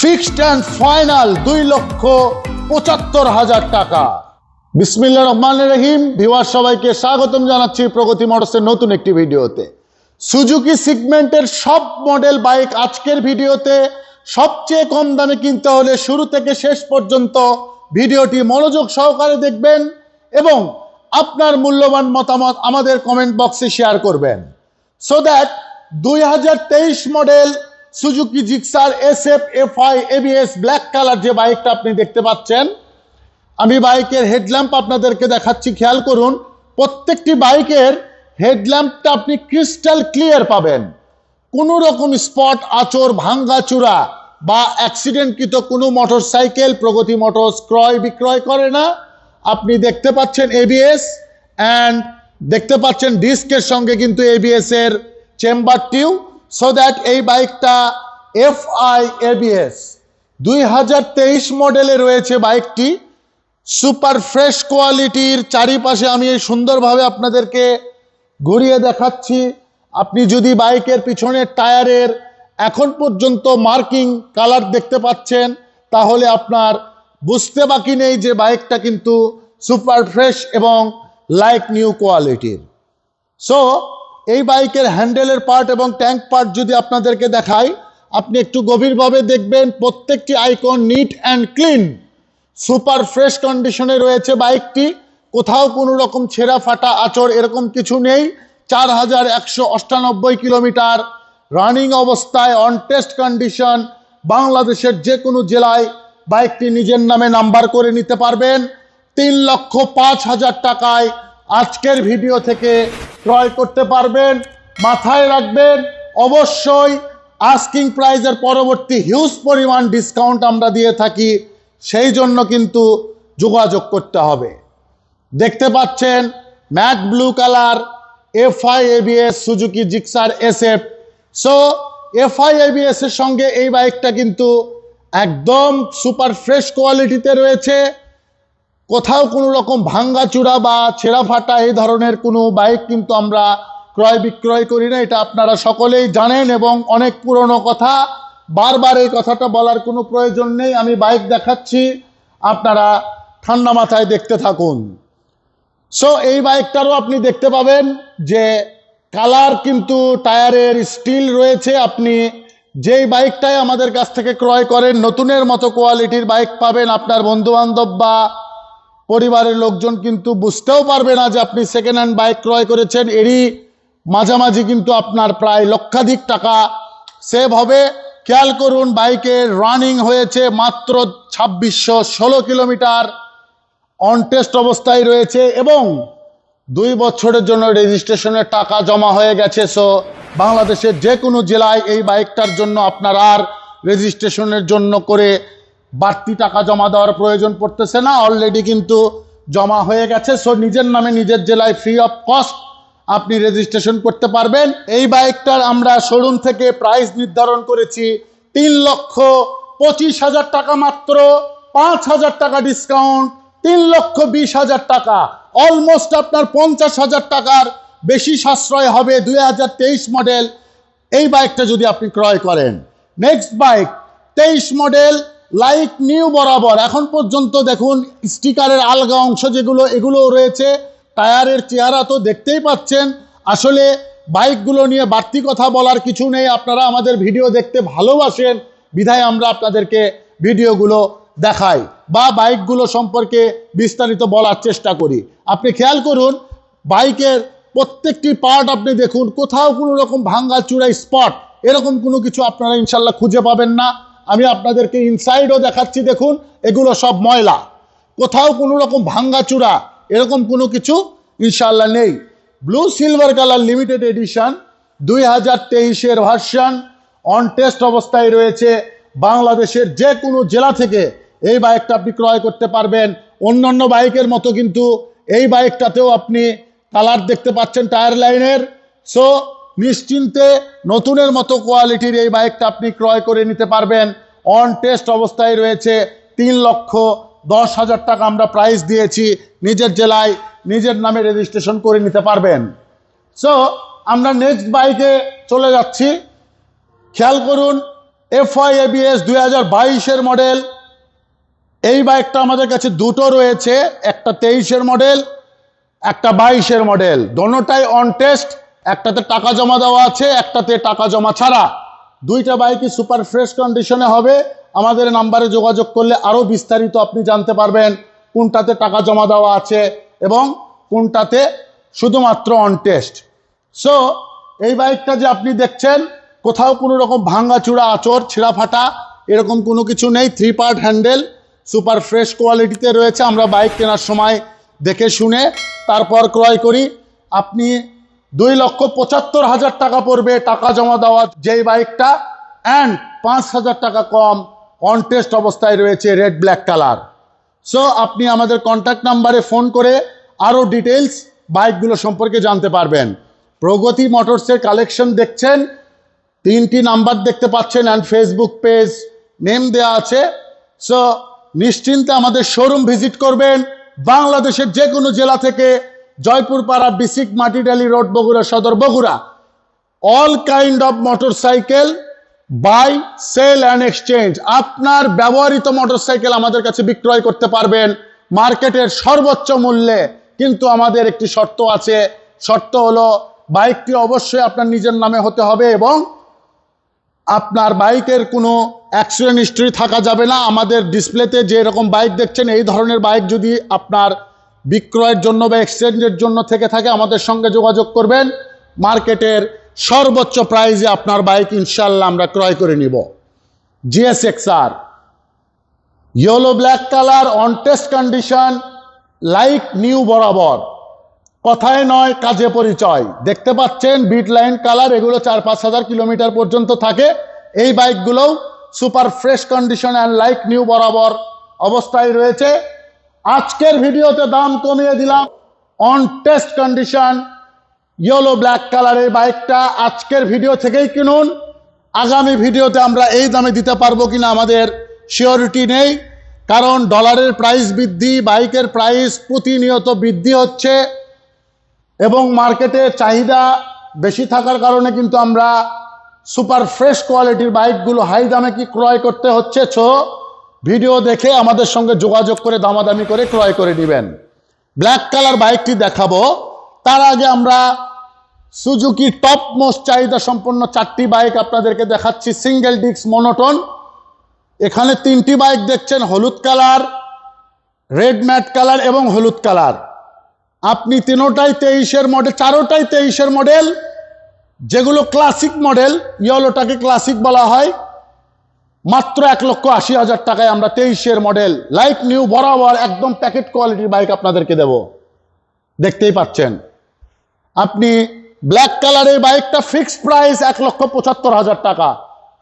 Fixed and final 2,75,000 টাকা। বিসমিল্লাহির রহমানির রহিম। ভিউয়ার সবাইকে স্বাগতম জানাচ্ছি প্রগতি মোটরসের নতুন একটি ভিডিওতে। সুজুকি সেগমেন্টের সব মডেল বাইক আজকের ভিডিওতে সবচেয়ে কম দামে কিনতে হলে শুরু থেকে শেষ পর্যন্ত ভিডিওটি মনোযোগ সহকারে দেখবেন এবং আপনার মূল্যবান মতামত আমাদের কমেন্ট বক্সে শেয়ার করবেন, so that 2023 model Suzuki Gixxer SF FI ABS black colour যে বাইকটা আপনি দেখতে পাচ্ছেন, আমি বাইকের হেডল্যাম্প আপনাদেরকে দেখাচ্ছি। খেয়াল করুন, প্রত্যেকটি বাইকের হেডল্যাম্পটা আপনি ক্রিস্টাল ক্লিয়ার পাবেন। কোনো রকম স্পট, আঁচড়, ভাঙ্গাচুরা বা অ্যাক্সিডেন্টকৃত কোনো মোটরসাইকেল প্রগতি মোটরস ক্রয় বিক্রয় করে না। আপনি দেখতে পাচ্ছেন ABS অ্যান্ড দেখতে পাচ্ছেন ডিস্কের সঙ্গে কিন্তু ABS এর চেম্বারটিও, সো দ্যাট এই বাইকটা FI ABS 2023 মডেলে রয়েছে বাইকটি। সুপার ফ্রেশ কোয়ালিটির। চারিপাশে আমি এই সুন্দরভাবে আপনাদেরকে ঘুরিয়ে দেখাচ্ছি। আপনি যদি বাইকের পিছনের টায়ারের এখন পর্যন্ত মার্কিং কালার দেখতে পাচ্ছেন, তাহলে আপনার বুঝতে বাকি নেই যে বাইকটা কিন্তু সুপার ফ্রেশ এবং লাইক নিউ কোয়ালিটির। সো এই বাইকের হ্যান্ডেলের পার্ট এবং ট্যাঙ্ক পার্ট যদি আপনাদেরকে দেখাই, আপনি একটু গভীরভাবে দেখবেন। প্রত্যেকটি icon neat and clean, super fresh কন্ডিশনে রয়েছে বাইকটি। কোথাও কোনো রকম ছেঁড়া ফাটা আঁচড় এরকম কিছু নেই। 4198 কিলোমিটার রানিং অবস্থায়, অন টেস্ট কন্ডিশন। বাংলাদেশের যে কোনো জেলায় বাইকটি নিজের নামে নাম্বার করে নিতে পারবেন। 3,05,000 টাকায় আজকের ভিডিও থেকে ক্রয় করতে পারবেন। মাথায় রাখবেন, অবশ্যই আস্কিং প্রাইজের পরবর্তী হিউজ পরিমাণ ডিসকাউন্ট আমরা দিয়ে থাকি, সেই জন্য কিন্তু যোগাযোগ করতে হবে। দেখতে পাচ্ছেন matte blue colour FI ABS Suzuki Gixxer SF। So FI ABS এর সঙ্গে এই বাইকটা কিন্তু একদম সুপার ফ্রেশ কোয়ালিটিতে রয়েছে। কোথাও কোনো রকম ভাঙ্গাচুরা বা ছেঁড়া ফাটা এই ধরনের কোনো বাইক কিন্তু আমরা ক্রয় বিক্রয় করি না, এটা আপনারা সকলেই জানেন এবং অনেক পুরনো কথা। বারবার এই কথাটা বলার কোনো প্রয়োজন নেই। আমি বাইক দেখাচ্ছি, আপনারা ঠান্ডা মাথায় দেখতে থাকুন। সো এই বাইকটারও আপনি দেখতে পাবেন যে কালার কিন্তু টায়ারের স্টিল রয়েছে। আপনি যেই বাইকটাই আমাদের কাছ থেকে ক্রয় করেন, নতুনের মতো কোয়ালিটির বাইক পাবেন। আপনার বন্ধুবান্ধব বা পরিবারের লোকজন কিন্তু বুঝতেও পারবে না যে আপনি সেকেন্ড হ্যান্ড বাইক ক্রয় করেছেন। এরই মাঝামাঝি কিন্তু আপনার প্রায় লক্ষাধিক টাকা সেভ হবে। খেয়াল করুন, বাইকের রানিং হয়েছে মাত্র 2616 কিলোমিটার, অন টেস্ট অবস্থায় রয়েছে এবং 2 বছরের জন্য রেজিস্ট্রেশনের টাকা জমা হয়ে গেছে। সো বাংলাদেশের যে কোনো জেলায় এই বাইকটার জন্য আপনার আর রেজিস্ট্রেশনের জন্য করে বাড়তি টাকা জমা দেওয়ার প্রয়োজন পড়তেছে না, অলরেডি কিন্তু জমা হয়ে গেছে। সো নিজের নামে নিজের জেলায় ফ্রি অফ কস্ট আপনি রেজিস্ট্রেশন করতে পারবেন। এই বাইকটার আমরা শোরুম থেকে প্রাইস নির্ধারণ করেছি 3,25,000 টাকা, মাত্র 5,000 টাকা ডিসকাউন্ট, 3,20,000 টাকা। অলমোস্ট আপনার 50,000 টাকার বেশি সাশ্রয় হবে 2023 মডেল এই বাইকটা যদি আপনি ক্রয় করেন। Next bike 23 model like new বরাবর। এখন পর্যন্ত দেখুন স্টিকারের আলগা অংশ যেগুলো, এগুলোও রয়েছে। টায়ারের চেহারা তো দেখতেই পাচ্ছেন। আসলে বাইকগুলো নিয়ে বাড়তি কথা বলার কিছু নেই। আপনারা আমাদের ভিডিও দেখতে ভালোবাসেন বিধায় আমরা আপনাদেরকে ভিডিওগুলো দেখাই বা বাইকগুলো সম্পর্কে বিস্তারিত বলার চেষ্টা করি। আপনি খেয়াল করুন, বাইকের প্রত্যেকটি পার্ট আপনি দেখুন, কোথাও কোনো রকম ভাঙ্গাচুরা স্পট এরকম কোনো কিছু আপনারা ইনশাল্লাহ খুঁজে পাবেন না। আমি আপনাদেরকে ইনসাইডও দেখাচ্ছি, দেখুন এগুলো সব ময়লা, কোথাও কোনো রকম ভাঙ্গাচুরা এরকম কোনো কিছু ইনশাল্লাহ নেই। Blue silver colour limited edition 2023-এর ভার্সন, অন টেস্ট অবস্থায় রয়েছে। বাংলাদেশের যে কোনো জেলা থেকে এই বাইকটা আপনি ক্রয় করতে পারবেন। অন্যান্য বাইকের মতো কিন্তু এই বাইকটাতেও আপনি কালার দেখতে পাচ্ছেন টায়ার লাইনের। সো নিশ্চিন্তে নতুনের মতো কোয়ালিটির এই বাইকটা আপনি ক্রয় করে নিতে পারবেন। অন টেস্ট অবস্থায় রয়েছে। 3,10,000 টাকা আমরা প্রাইস দিয়েছি। নিজের জেলায় নিজের নামে রেজিস্ট্রেশন করে নিতে পারবেন। সো আমরা নেক্সট বাইকে চলে যাচ্ছি। খেয়াল করুন, FI ABS 2022-এর মডেল। এই বাইকটা আমাদের কাছে দুটো রয়েছে, একটা 23-এর মডেল, একটা 22-এর মডেল। দোনোটাই অন টেস্ট, একটাতে টাকা জমা দেওয়া আছে, একটাতে টাকা জমা ছাড়া। দুইটা বাইকই সুপার ফ্রেশ কন্ডিশনে হবে। আমাদের নাম্বারে যোগাযোগ করলে আরও বিস্তারিত আপনি জানতে পারবেন কোনটাতে টাকা জমা দেওয়া আছে এবং কোনটাতে শুধুমাত্র অন টেস্ট। সো এই বাইকটা যে আপনি দেখছেন, কোথাও কোনো রকম ভাঙাচুরা, আঁচড়, ছিঁড়া ফাটা এরকম কোনো কিছু নেই। 3 পার্ট হ্যান্ডেল, সুপার ফ্রেশ কোয়ালিটিতে রয়েছে। আমরা বাইক কেনার সময় দেখে শুনে তারপর ক্রয় করি। আপনি 2,75,000 টাকা পড়বে টাকা জমা দেওয়া যেই বাইকটা, অ্যান্ড 5,000 টাকা কম অন টেস্ট অবস্থায় রয়েছে রেড ব্ল্যাক কালার। সো আপনি আমাদের কন্ট্যাক্ট নাম্বারে ফোন করে আরও ডিটেলস বাইকগুলো সম্পর্কে জানতে পারবেন। প্রগতি মোটরসের কালেকশন দেখছেন, 3টি নাম্বার দেখতে পাচ্ছেন অ্যান্ড ফেসবুক পেজ নেম দেওয়া আছে। সো নিশ্চিন্তে আমাদের শোরুম ভিজিট করবেন। বাংলাদেশের যে কোনো জেলা থেকে, Jaipurpara, BSCIC, Matidali road, Bogura Sadar, Bogura. All kind of motorcycle buy, sell and exchange. আপনার ব্যবহৃত মোটরসাইকেল আমাদের কাছে বিক্রয় করতে পারবেন মার্কেটের সর্বোচ্চ মূল্যে। কিন্তু আমাদের একটি শর্ত আছে। শর্ত হলো বাইকটি অবশ্যই আপনার নিজের নামে হতে হবে এবং আপনার বাইকের কোনো অ্যাক্সিডেন্ট হিস্ট্রি থাকা যাবে না। আমাদের ডিসপ্লেতে যে রকম বাইক দেখছেন, এই ধরনের বাইক যদি আপনার বিক্রয়ের জন্য বা এক্সচেঞ্জের জন্য থেকে থাকে, আমাদের সঙ্গে যোগাযোগ করবেন। মার্কেটের সর্বোচ্চ প্রাইজে আপনার বাইক ইনশাল্লাহ আমরা ক্রয় করে নিব। GSXR yellow black colour, on test condition, like new বরাবর। কথায় নয়, কাজে পরিচয়। দেখতে পাচ্ছেন বিট লাইন কালার, এগুলো 4-5 হাজার কিলোমিটার পর্যন্ত থাকে। এই বাইকগুলোও super fresh condition and like new বরাবর অবস্থায় রয়েছে। আজকের ভিডিওতে দাম কমিয়ে দিলাম। On test condition yellow black কালারের বাইকটা আজকের ভিডিও থেকেই কিনুন। আগামী ভিডিওতে আমরা এই দামে দিতে পারবো কিনা আমাদের সিওরিটি নেই, কারণ ডলারের প্রাইস বৃদ্ধি, বাইকের প্রাইস প্রতিনিয়ত বৃদ্ধি হচ্ছে এবং মার্কেটে চাহিদা বেশি থাকার কারণে কিন্তু আমরা সুপার ফ্রেশ কোয়ালিটির বাইকগুলো হাই দামে কি ক্রয় করতে হচ্ছে। ভিডিও দেখে আমাদের সঙ্গে যোগাযোগ করে দামাদামি করে ক্রয় করে নেবেন। ব্ল্যাক কালার বাইকটি দেখাবো, তার আগে আমরা সুজুকি টপ মোস্ট চাহিদা সম্পন্ন 4টি বাইক আপনাদেরকে দেখাচ্ছি। Single disc monotone. এখানে 3টি বাইক দেখছেন, হলুদ কালার, রেড ম্যাট কালার এবং হলুদ কালার। আপনি তিনোটাই 23-এর মডেল, চারোটাই 23-এর মডেল, যেগুলো ক্লাসিক মডেল। ইয়েলোটাকে ক্লাসিক বলা হয়। মাত্র 1,80,000 টাকায় আমরা 23-এর মডেল লাইক নিউ বরাবর একদম প্যাকেট কোয়ালিটির বাইক আপনাদেরকে দেব। দেখতেই পাচ্ছেন। আপনি ব্ল্যাক কালারের বাইকটা ফিক্সড প্রাইস 1,75,000 টাকা,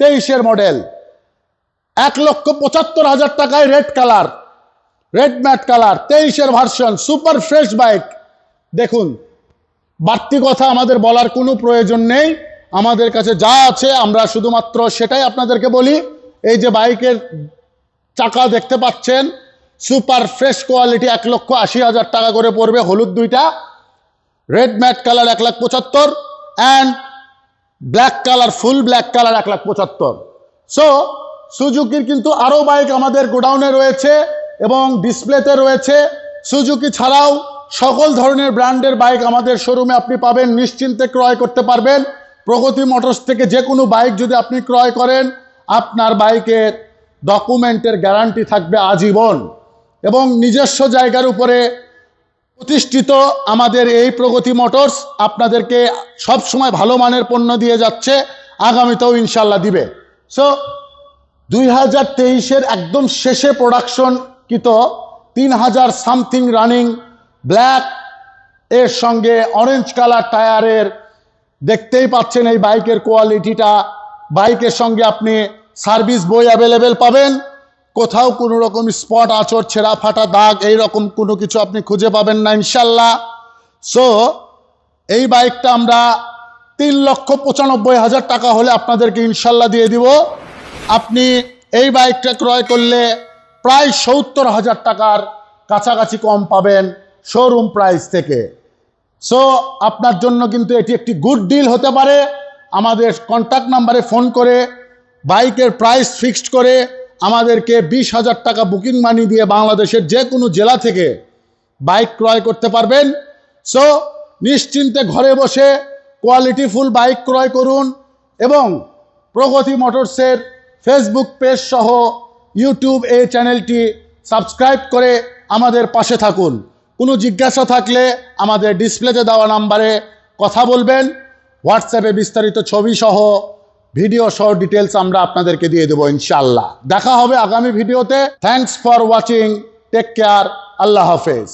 23-এর মডেল। 1,75,000 টাকায় red colour, red matte colour, 23-এর ভার্সন, সুপার ফ্রেশ বাইক। দেখুন, বাড়তি কথা আমাদের বলার কোনো প্রয়োজন নেই। আমাদের কাছে যা আছে আমরা শুধুমাত্র সেটাই আপনাদেরকে বলি। এই যে বাইকের চাকা দেখতে পাচ্ছেন, সুপার ফ্রেশ কোয়ালিটি, 1,80,000 টাকা করে পড়বে। হলুদ দুইটা, red matte colour 1,75,000 and black colour, full black colour 1,75,000। So সুজুকির কিন্তু আরও বাইক আমাদের গোডাউনে রয়েছে এবং ডিসপ্লেতে রয়েছে। সুজুকি ছাড়াও সকল ধরনের ব্র্যান্ডের বাইক আমাদের শোরুমে আপনি পাবেন, নিশ্চিন্তে ক্রয় করতে পারবেন। প্রগতি মোটরস থেকে যে কোনো বাইক যদি আপনি ক্রয় করেন, আপনার বাইকের ডকুমেন্টের গ্যারান্টি থাকবে আজীবন এবং নিজস্ব জায়গার উপরে প্রতিষ্ঠিত আমাদের এই প্রগতি মোটরস আপনাদেরকে সব সময় ভালো মানের পণ্য দিয়ে যাচ্ছে, আগামীতেও ইনশাল্লাহ দিবে। সো 2023-এর একদম শেষে প্রোডাকশনকৃত 3,000 সামথিং রানিং ব্ল্যাক এর সঙ্গে অরেঞ্জ কালার টায়ারের, দেখতেই পাচ্ছেন এই বাইকের কোয়ালিটিটা। বাইকের সঙ্গে আপনি সার্ভিস বই অ্যাভেলেবেল পাবেন। কোথাও কোনো রকম স্পট, আঁচড়, ছেঁড়া ফাটা, দাগ এইরকম কোনো কিছু আপনি খুঁজে পাবেন না ইনশাল্লাহ। সো এই বাইকটা আমরা 3,95,000 টাকা হলে আপনাদেরকে ইনশাল্লাহ দিয়ে দিব। আপনি এই বাইকটা ক্রয় করলে প্রায় 70,000 টাকার কাছাকাছি কম পাবেন শোরুম প্রাইস থেকে। সো আপনার জন্য কিন্তু এটি একটি গুড ডিল হতে পারে। আমাদের কন্ট্যাক্ট নাম্বারে ফোন করে বাইকের প্রাইস ফিক্সড করে আমাদেরকে 20,000 টাকা বুকিং মানি দিয়ে বাংলাদেশের যে কোনো জেলা থেকে বাইক ক্রয় করতে পারবেন। সো নিশ্চিন্তে ঘরে বসে কোয়ালিটিফুল বাইক ক্রয় করুন এবং প্রগতি মোটরসের ফেসবুক পেজ সহ ইউটিউব এই চ্যানেলটি সাবস্ক্রাইব করে আমাদের পাশে থাকুন। কোনো জিজ্ঞাসা থাকলে আমাদের ডিসপ্লেতে দেওয়া নাম্বারে কথা বলবেন। হোয়াটসঅ্যাপে বিস্তারিত ছবি সহ ভিডিও সহ ডিটেলস আমরা আপনাদেরকে দিয়ে দেবো ইনশাআল্লাহ। দেখা হবে আগামী ভিডিওতে। Thanks for watching, take care, আল্লাহ হাফেজ।